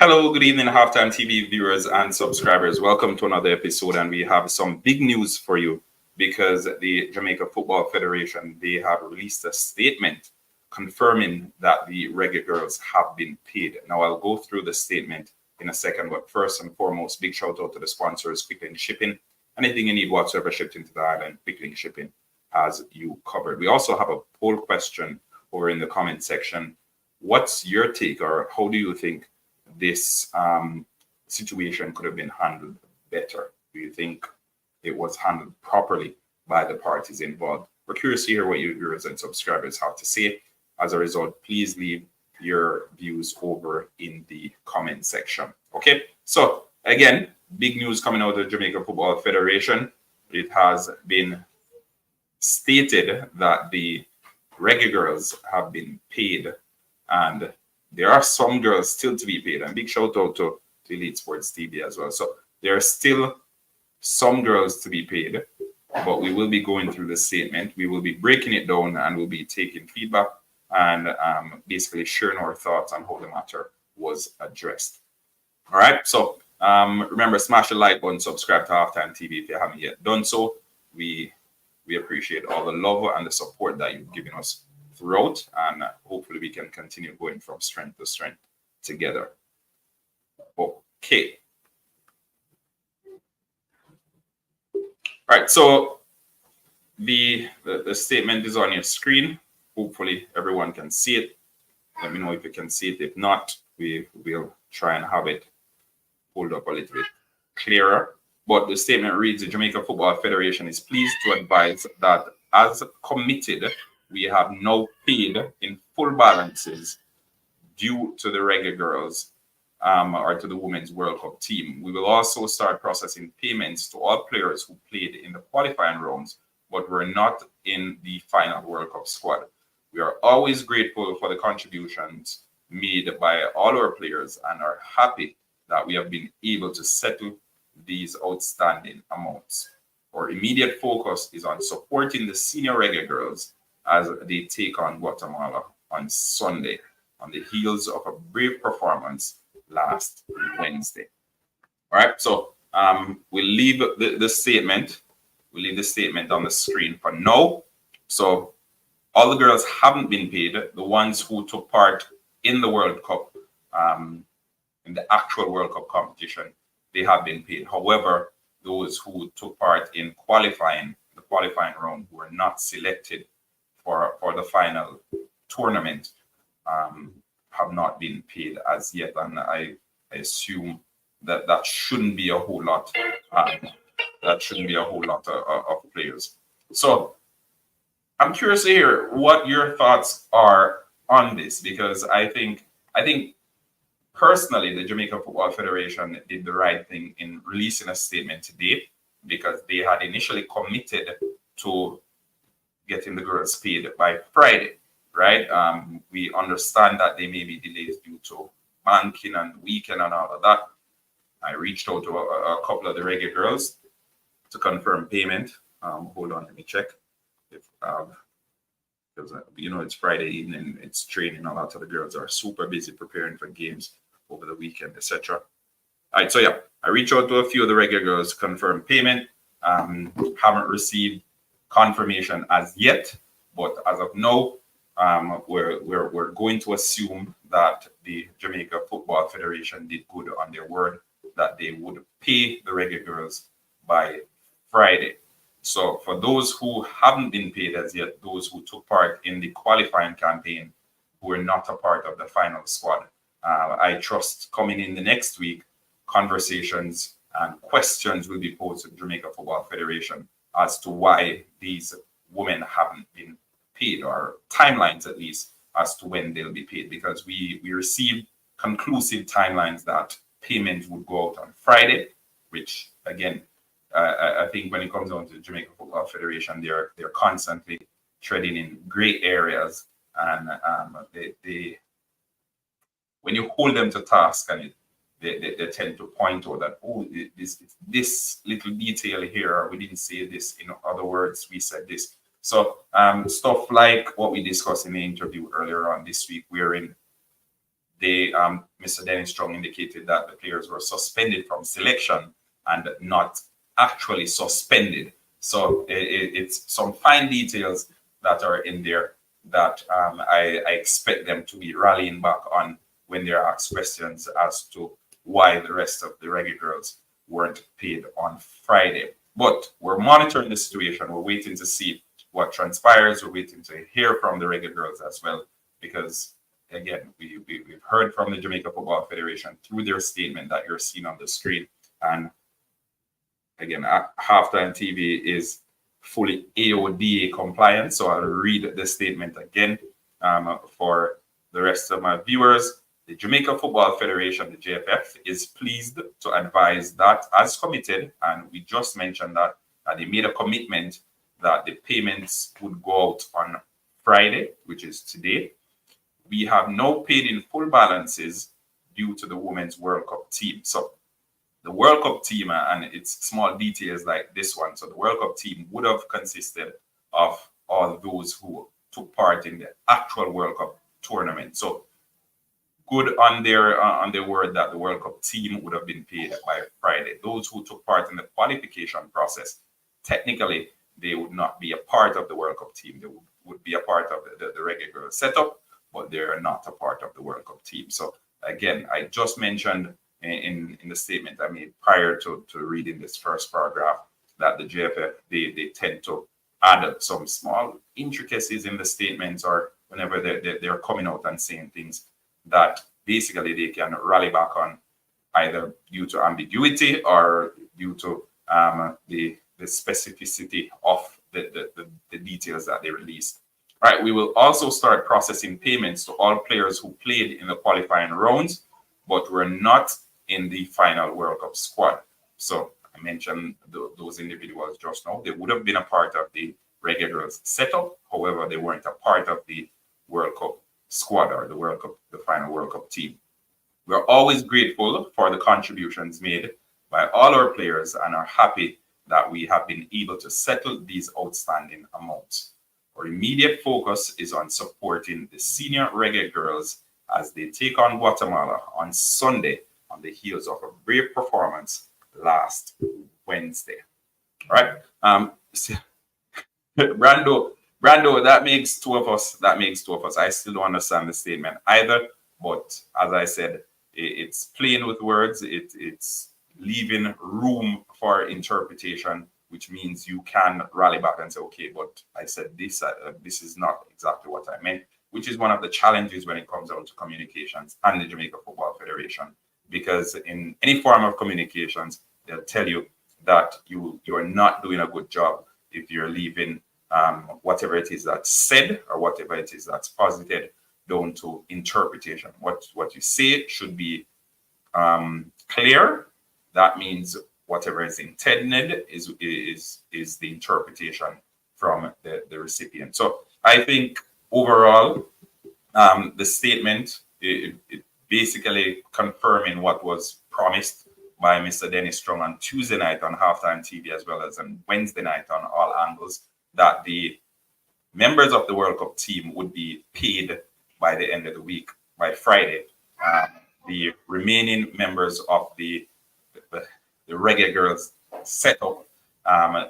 Hello, good evening, Halftime TV viewers and subscribers. Welcome to another episode, and we have some big news for you because the Jamaica Football Federation, they have released a statement confirming that the Reggae Girlz have been paid. Now, I'll go through the statement in a second, but first and foremost, big shout out to the sponsors, Quick Link Shipping. Anything you need whatsoever shipped into the island, Quick Link Shipping has you covered. We also have a poll question over in the comment section. What's your take, or how do you think this situation could have been handled better? Do you think it was handled properly by the parties involved? We're curious to hear what you viewers and subscribers have to say. As a result, please leave your views over in the comment section. Okay, so again, big news coming out of the Jamaica Football Federation. It has been stated that the Reggae Girlz have been paid, and there are some girls still to be paid. And big shout out to Elite Sports TV as well. So there are still some girls to be paid, but we will be going through the statement. We will be breaking it down, and we'll be taking feedback and basically sharing our thoughts on how the matter was addressed. All right. So remember, smash the like button, subscribe to Halftime TV if you haven't yet done so. We appreciate all the love and the support that you've given us throughout, and hopefully we can continue going from strength to strength together. Okay. All right, so the statement is on your screen. Hopefully everyone can see it. Let me know if you can see it. If not, we will try and have it pulled up a little bit clearer. But the statement reads: the Jamaica Football Federation is pleased to advise that, as committed, we have now paid in full balances due to the Reggae Girlz or to the Women's World Cup team. We will also start processing payments to all players who played in the qualifying rounds but were not in the final World Cup squad. We are always grateful for the contributions made by all our players and are happy that we have been able to settle these outstanding amounts. Our immediate focus is on supporting the senior Reggae Girlz as they take on Guatemala on Sunday on the heels of a brave performance last Wednesday. All right, so we'll leave the statement. We'll leave the statement on the screen for now. So all the girls haven't been paid. The ones who took part in the World Cup, in the actual World Cup competition, they have been paid. However, those who took part in the qualifying round, who were not selected for the final tournament, have not been paid as yet, and I assume that shouldn't be a whole lot. That shouldn't be a whole lot of players. So I'm curious to hear what your thoughts are on this, because I think personally the Jamaica Football Federation did the right thing in releasing a statement today, because they had initially committed to getting the girls paid by Friday, right? We understand that there may be delays due to banking and weekend and all of that. I reached out to a couple of the Reggae Girlz to confirm payment. Hold on, let me check. Because it's Friday evening, it's training. A lot of the girls are super busy preparing for games over the weekend, etc. All right, so yeah, I reached out to a few of the Reggae Girlz to confirm payment. Haven't received confirmation as yet, but as of now, we're going to assume that the Jamaica Football Federation did good on their word that they would pay the Reggae Girlz by Friday. So for those who haven't been paid as yet, those who took part in the qualifying campaign, who are not a part of the final squad, I trust coming in the next week, conversations and questions will be posed to the Jamaica Football Federation as to why these women haven't been paid, or timelines at least as to when they'll be paid, because we received conclusive timelines that payments would go out on Friday, which again, I think when it comes down to the Jamaica Football Federation, they're constantly treading in gray areas, and they when you hold them to task, and they tend to point out that, oh, this little detail here, or we didn't say this, in other words, we said this. So stuff like what we discussed in the interview earlier on this week, wherein Mr. Dennis Strong indicated that the players were suspended from selection and not actually suspended. So it's some fine details that are in there that I expect them to be rallying back on when they're asked questions as to why the rest of the Reggae Girlz weren't paid on Friday. But we're monitoring the situation. We're waiting to see what transpires. We're waiting to hear from the Reggae Girlz as well, because again, we've heard from the Jamaica Football Federation through their statement that you're seeing on the screen. And again, Halftime TV is fully AODA compliant. So I'll read the statement again for the rest of my viewers. The Jamaica Football Federation, the JFF, is pleased to advise that, as committed, and we just mentioned that they made a commitment that the payments would go out on Friday, which is today. We have now paid in full balances due to the Women's World Cup team. So the World Cup team, and it's small details like this one. So the World Cup team would have consisted of all those who took part in the actual World Cup tournament. So good on their word that the World Cup team would have been paid by Friday. Those who took part in the qualification process, technically, they would not be a part of the World Cup team. They would be a part of the Reggae Girlz setup, but they are not a part of the World Cup team. So again, I just mentioned in the statement I made prior to reading this first paragraph that the JFF, they tend to add some small intricacies in the statements, or whenever they're coming out and saying things that basically they can rally back on, either due to ambiguity or due to the specificity of the details that they released. All right, we will also start processing payments to all players who played in the qualifying rounds, but were not in the final World Cup squad. So I mentioned those individuals just now. They would have been a part of the Reggae Girlz setup. However, they weren't a part of the World Cup squad or the final World Cup team. We're always grateful for the contributions made by all our players and are happy that we have been able to settle these outstanding amounts. Our immediate focus is on supporting the senior Reggae Girlz as they take on Guatemala on Sunday on the heels of a brave performance last Wednesday. All right. Brando, that makes two of us. I still don't understand the statement either. But as I said, it's playing with words. It's leaving room for interpretation, which means you can rally back and say, okay, but I said this. This is not exactly what I meant, which is one of the challenges when it comes down to communications and the Jamaica Football Federation. Because in any form of communications, they'll tell you that you are not doing a good job if you're leaving whatever it is that's said or whatever it is that's posited down to interpretation. What you say should be clear. That means whatever is intended is the interpretation from the recipient. So I think overall, the statement it basically confirming what was promised by Mr. Dennis Strong on Tuesday night on Halftime TV, as well as on Wednesday night on All Angles, that the members of the World Cup team would be paid by the end of the week, by Friday. The remaining members of the Reggae Girlz setup,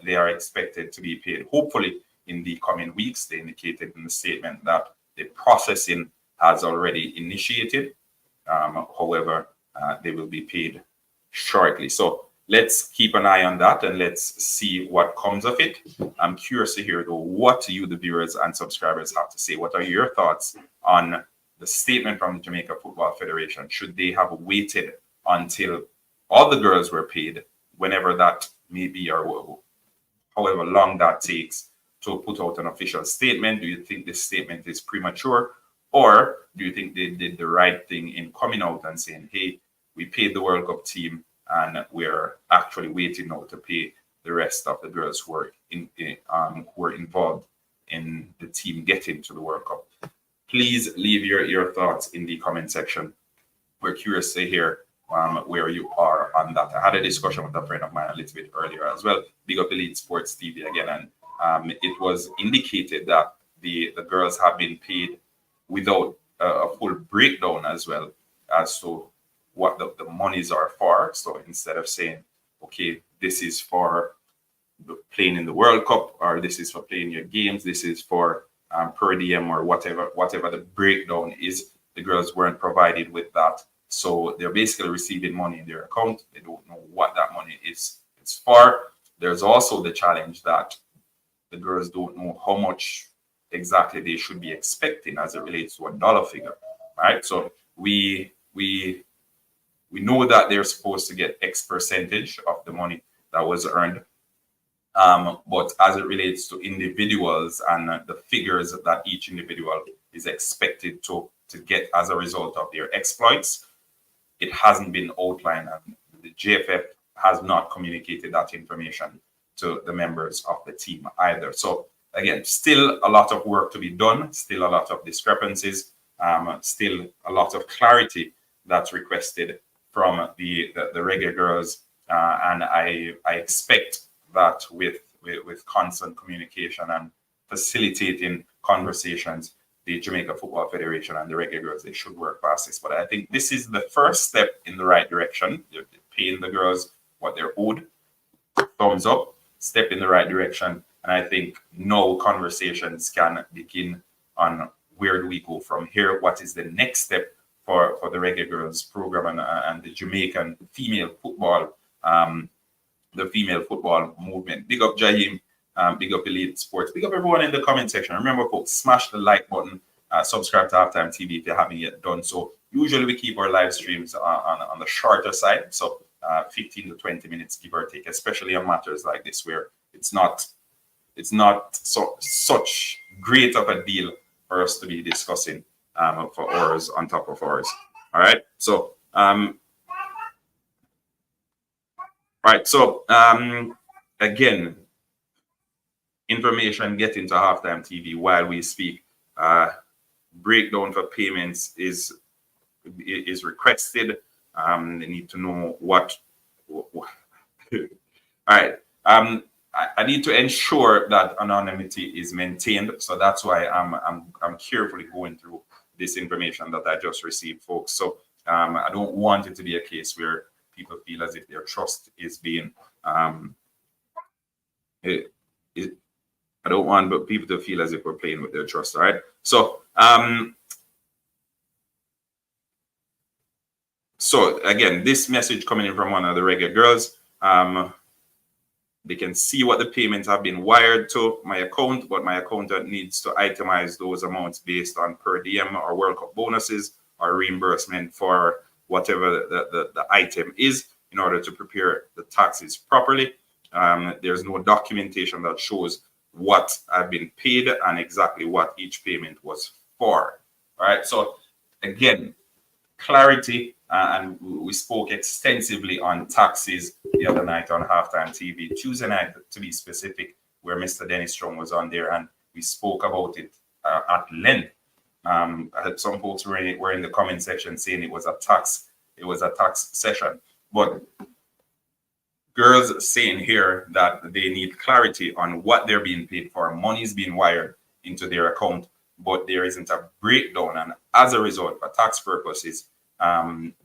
they are expected to be paid, hopefully, in the coming weeks. They indicated in the statement that the processing has already initiated. However, they will be paid shortly. So let's keep an eye on that and let's see what comes of it. I'm curious to hear, though, what you, the viewers and subscribers, have to say. What are your thoughts on the statement from the Jamaica Football Federation? Should they have waited until all the girls were paid, whenever that may be, or however long that takes, to put out an official statement? Do you think this statement is premature? Or do you think they did the right thing in coming out and saying, hey, we paid the World Cup team and we're actually waiting now to pay the rest of the girls who were involved in the team getting to the World Cup? Please leave your thoughts in the comment section. We're curious to hear where you are on that. I had a discussion with a friend of mine a little bit earlier as well. Big up Elite Sports TV again, and it was indicated that the girls have been paid without a full breakdown as well as to what the monies are for. So instead of saying, okay, this is for playing in the World Cup, or this is for playing your games, this is for per diem or whatever the breakdown is, the girls weren't provided with that. So they're basically receiving money in their account. They don't know what that money is it's for. There's also the challenge that the girls don't know how much exactly they should be expecting as it relates to a dollar figure, right? So we know that they're supposed to get X percentage of the money that was earned. But as it relates to individuals and the figures that each individual is expected to get as a result of their exploits, it hasn't been outlined, and the JFF has not communicated that information to the members of the team either. So again, still a lot of work to be done, still a lot of discrepancies, still a lot of clarity that's requested from the Reggae Girlz, and I expect that with constant communication and facilitating conversations, the Jamaica Football Federation and the Reggae Girlz, they should work past this. But I think this is the first step in the right direction. They're paying the girls what they're owed. Thumbs up, step in the right direction. And I think now conversations can begin on where do we go from here? What is the next step for the Reggae Girlz program and the Jamaican female football, the female football movement? Big up Jaheim, big up Elite Sports, big up everyone in the comment section. Remember, folks, smash the like button, subscribe to Halftime TV if you haven't yet done so. Usually we keep our live streams on the shorter side, so 15 to 20 minutes, give or take, especially on matters like this where it's not such great of a deal for us to be discussing for hours on top of hours. All right, so again, information getting to Halftime TV while we speak. Breakdown for payments is requested. They need to know what all right. I need to ensure that anonymity is maintained, so that's why I'm carefully going through this information that I just received, folks. So I don't want it to be a case where people feel as if their trust is being I don't want people to feel as if we're playing with their trust. All right. So again, this message coming in from one of the Reggae Girlz. They can see what the payments have been wired to my account, but my accountant needs to itemize those amounts based on per diem or World Cup bonuses or reimbursement for whatever the item is in order to prepare the taxes properly. There's no documentation that shows what I've been paid and exactly what each payment was for. All right. So again, clarity. And we spoke extensively on taxes the other night on Halftime TV, Tuesday night to be specific, where Mr. Dennis Strong was on there, and we spoke about it at length. I had some folks were in the comment section saying it was a tax session, but girls saying here that they need clarity on what they're being paid for. Money is being wired into their account, but there isn't a breakdown, and as a result, for tax purposes,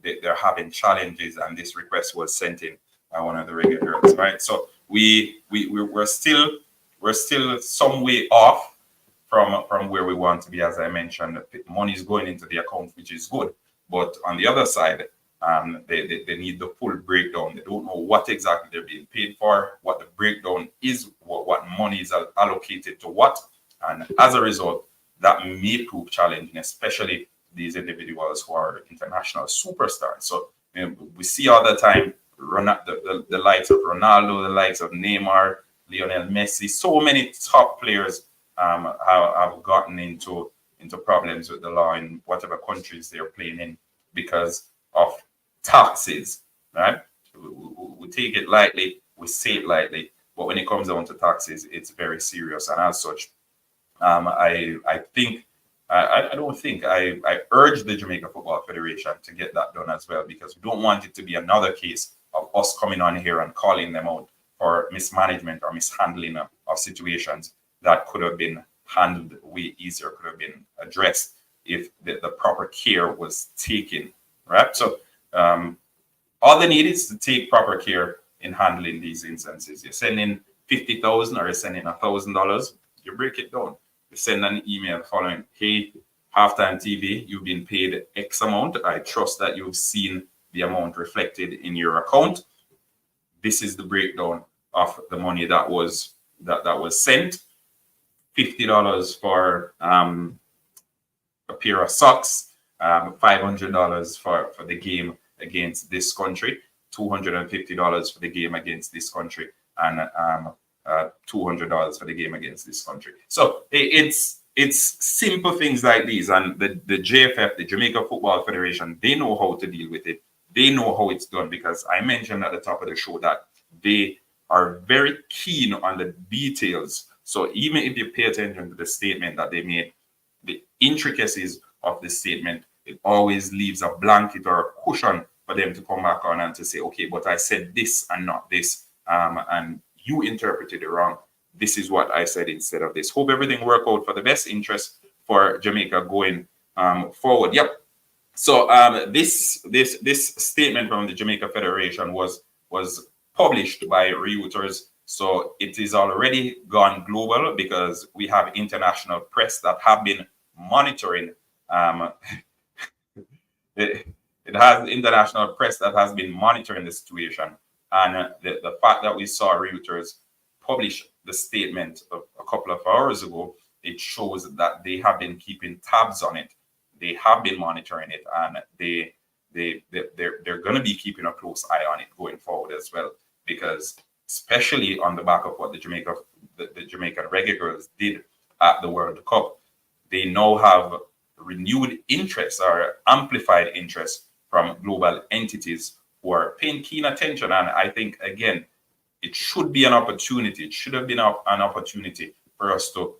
they're having challenges, and this request was sent in by one of the Reggae Girlz, right? So we're still some way off from where we want to be. As I mentioned, money is going into the account, which is good, but on the other side, they need the full breakdown. They don't know what exactly they're being paid for, what the breakdown is, what money is allocated to what, and as a result, that may prove challenging, especially these individuals who are international superstars. So we see all the time the likes of Ronaldo, the likes of Neymar, Lionel Messi. So many top players have gotten into problems with the law in whatever countries they're playing in because of taxes. Right? We take it lightly, we say it lightly, but when it comes down to taxes, it's very serious. And as such, I urge the Jamaica Football Federation to get that done as well, because we don't want it to be another case of us coming on here and calling them out for mismanagement or mishandling of situations that could have been handled way easier, could have been addressed if the proper care was taken, right? So all they need is to take proper care in handling these instances. You're sending 50,000 or you're sending $1,000, you break it down. You send an email following, hey, Halftime TV, you've been paid X amount. I trust that you've seen the amount reflected in your account. This is the breakdown of the money that was sent. $50 for a pair of socks, $500 for the game against this country, $250 for the game against this country, and $200 for the game against this country. So it's simple things like these, and the JFF, the Jamaica Football Federation, they know how to deal with it. They know how it's done, because I mentioned at the top of the show that they are very keen on the details. So even if you pay attention to the statement that they made, the intricacies of the statement, it always leaves a blanket or a cushion for them to come back on and to say, okay, but I said this and not this, and you interpreted it wrong. This is what I said instead of this. Hope everything work out for the best interest for Jamaica going forward. Yep. So this statement from the Jamaica Federation was published by Reuters. So it is already gone global, because we have international press that have been monitoring. It has international press that has been monitoring the situation, and the fact that we saw Reuters publish the statement a couple of hours ago, it shows that they have been keeping tabs on it. They have been monitoring it, and they're going to be keeping a close eye on it going forward as well, because especially on the back of what the Jamaican Reggae Girlz did at the World Cup, they now have renewed interest or amplified interest from global entities who are paying keen attention. And I think, again, it should be an opportunity. It should have been an opportunity for us to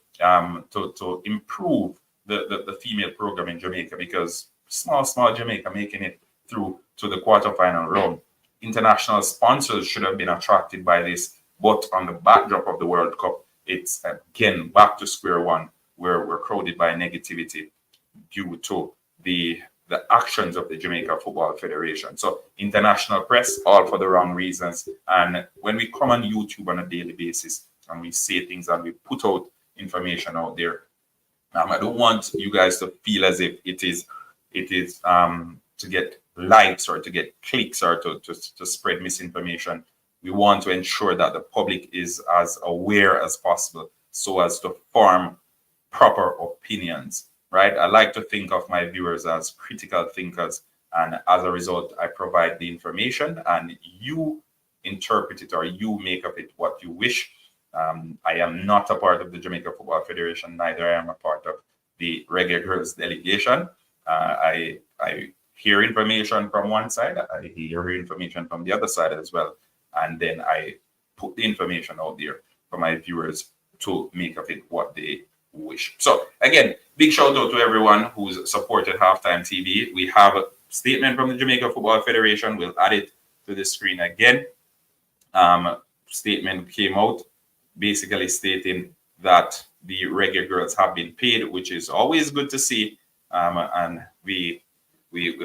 improve the female program in Jamaica, because small Jamaica making it through to the quarterfinal round. International sponsors should have been attracted by this, but on the backdrop of the World Cup, it's again back to square one, where we're crowded by negativity due to the actions of the Jamaica Football Federation. So international press, all for the wrong reasons. And when we come on YouTube on a daily basis and we say things and we put out information out there, I don't want you guys to feel as if it is to get likes or to get clicks or to spread misinformation. We want to ensure that the public is as aware as possible, so as to form proper opinions, right? I like to think of my viewers as critical thinkers, and as a result, I provide the information and you interpret it or you make of it what you wish. I am not a part of the Jamaica Football Federation, neither I am a part of the Reggae Girlz delegation. I hear information from one side, I hear information from the other side as well, and then I put the information out there for my viewers to make of it what they wish. So again, big shout out to everyone who's supported Halftime TV. We have a statement from the Jamaica Football Federation. We'll add it to the screen again. Statement came out basically stating that the Reggae Girlz have been paid, which is always good to see, and we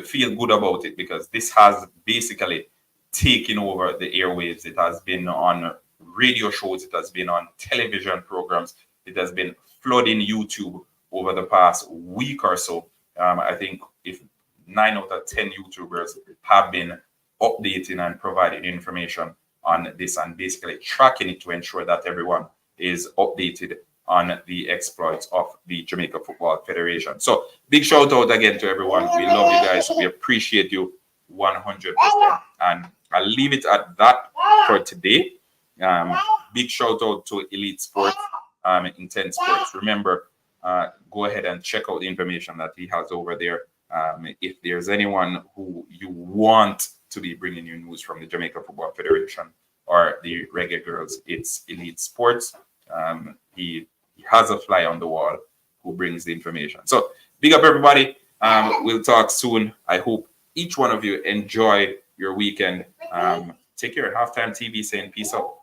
feel good about it, because this has basically taken over the airwaves. It has been on radio shows, it has been on television programs, it has been flooding YouTube over the past week or so. I think if 9 out of 10 YouTubers have been updating and providing information on this and basically tracking it to ensure that everyone is updated on the exploits of the Jamaica Football Federation. So big shout out again to everyone. We love you guys. We appreciate you 100%. And I'll leave it at that for today. Big shout out to Elite Sports, Intense Sports. Remember, go ahead and check out the information that he has over there. If there's anyone who you want to be bringing you news from the Jamaica Football Federation or the Reggae Girlz, it's Elite Sports. He has a fly on the wall who brings the information. So big up everybody. We'll talk soon. I hope each one of you enjoy your weekend. Take care. Halftime TV saying peace out.